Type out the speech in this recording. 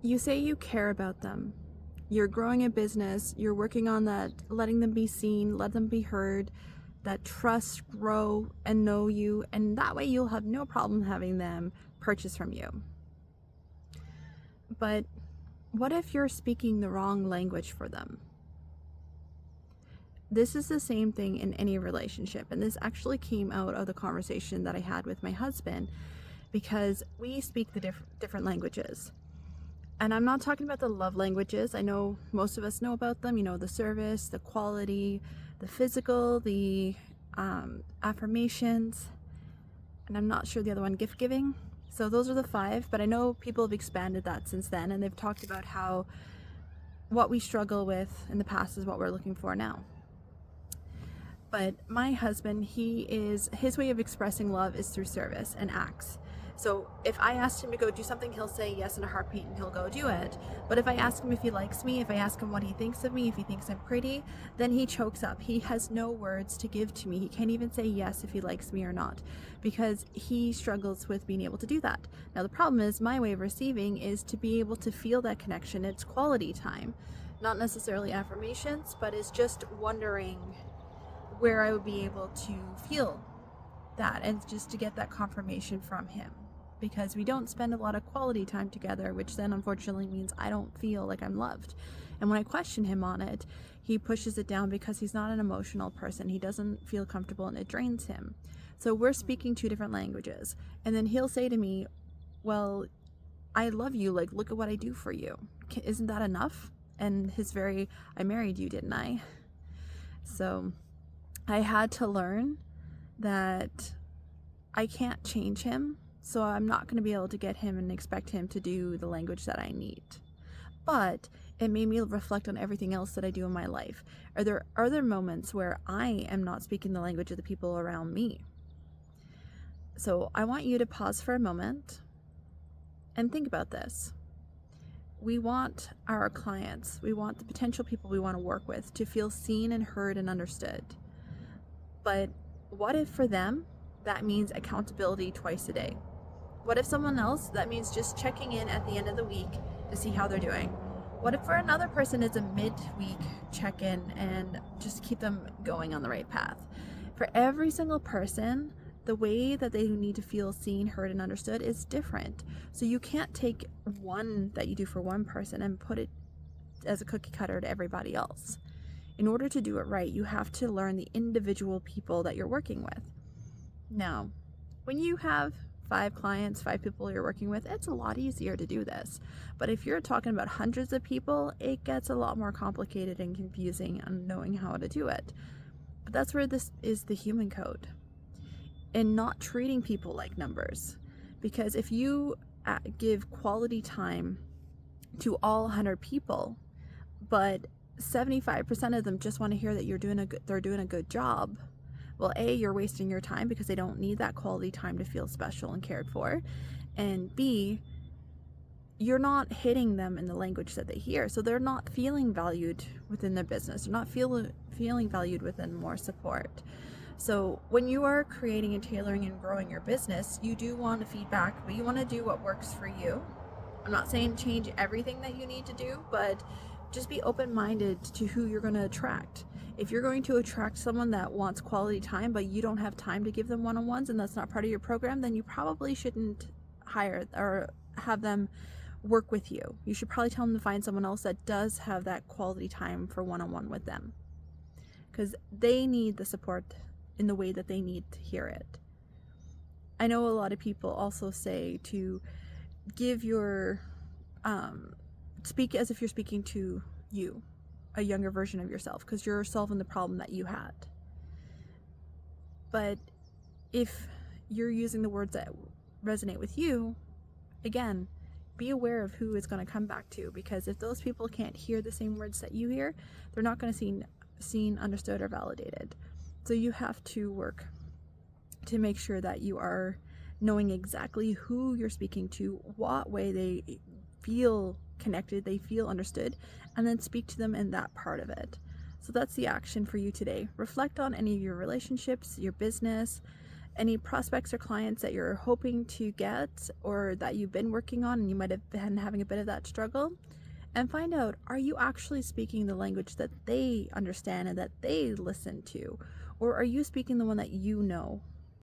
You say you care about them. You're growing a business, you're working on that, letting them be seen, let them be heard, that trust grow and know you, and that way you'll have no problem having them purchase from you. But what if you're speaking the wrong language for them? This is the same thing in any relationship, and this actually came out of the conversation that I had with my husband, because we speak the different languages. And I'm not talking about the love languages. I know most of us know about them, the service, the quality, the physical, the affirmations, and I'm not sure the other one, gift giving. So those are the 5, but I know people have expanded that since then, and they've talked about how what we struggle with in the past is what we're looking for now. But my husband, his way of expressing love is through service and acts. So if I asked him to go do something, he'll say yes in a heartbeat and he'll go do it. But if I ask him if he likes me, if I ask him what he thinks of me, if he thinks I'm pretty, then he chokes up. He has no words to give to me. He can't even say yes if he likes me or not, because he struggles with being able to do that. Now the problem is, my way of receiving is to be able to feel that connection. It's quality time, not necessarily affirmations, but it's just wondering where I would be able to feel that, and just to get that confirmation from him, because we don't spend a lot of quality time together, which then unfortunately means I don't feel like I'm loved. And when I question him on it, he pushes it down because he's not an emotional person. He doesn't feel comfortable and it drains him. So we're speaking 2 different languages, and then he'll say to me, well, I love you, like, look at what I do for you. Isn't that enough? And I married you, didn't I? So I had to learn that I can't change him, so I'm not going to be able to get him and expect him to do the language that I need. But it made me reflect on everything else that I do in my life. Are there other moments where I am not speaking the language of the people around me? So I want you to pause for a moment and think about this. We want our clients, we want the potential people we want to work with to feel seen and heard and understood. But what if for them, that means accountability twice a day? What if someone else, that means just checking in at the end of the week to see how they're doing? What if for another person it's a mid-week check-in and just keep them going on the right path? For every single person, the way that they need to feel seen, heard, and understood is different. So you can't take one that you do for one person and put it as a cookie cutter to everybody else. In order to do it right, you have to learn the individual people that you're working with. Now, when you have 5 clients, 5 people you're working with, it's a lot easier to do this. But if you're talking about hundreds of people, it gets a lot more complicated and confusing on knowing how to do it. But that's where this is the human code, and not treating people like numbers. Because if you give quality time to all 100 people, but 75% of them just want to hear that they're doing a good job, well, A, you're wasting your time because they don't need that quality time to feel special and cared for, and B, you're not hitting them in the language that they hear, so they're not feeling valued within their business. They're not feeling valued within more support. So when you are creating and tailoring and growing your business, you do want feedback, but you want to do what works for you. I'm not saying change everything that you need to do, but just be open-minded to who you're going to attract. If you're going to attract someone that wants quality time, but you don't have time to give them one-on-ones, and that's not part of your program, then you probably shouldn't hire or have them work with you. You should probably tell them to find someone else that does have that quality time for one-on-one with them, because they need the support in the way that they need to hear it. I know a lot of people also say to give your speak as if you're speaking to you, a younger version of yourself, because you're solving the problem that you had. But if you're using the words that resonate with you, again, be aware of who it's going to come back to, because if those people can't hear the same words that you hear, they're not going to see seen, understood, or validated. So you have to work to make sure that you are knowing exactly who you're speaking to, what way they feel connected, they feel understood, and then speak to them in that part of it. So that's the action for you today. Reflect on any of your relationships, your business, any prospects or clients that you're hoping to get or that you've been working on and you might have been having a bit of that struggle, and find out, are you actually speaking the language that they understand and that they listen to, or are you speaking the one that you know?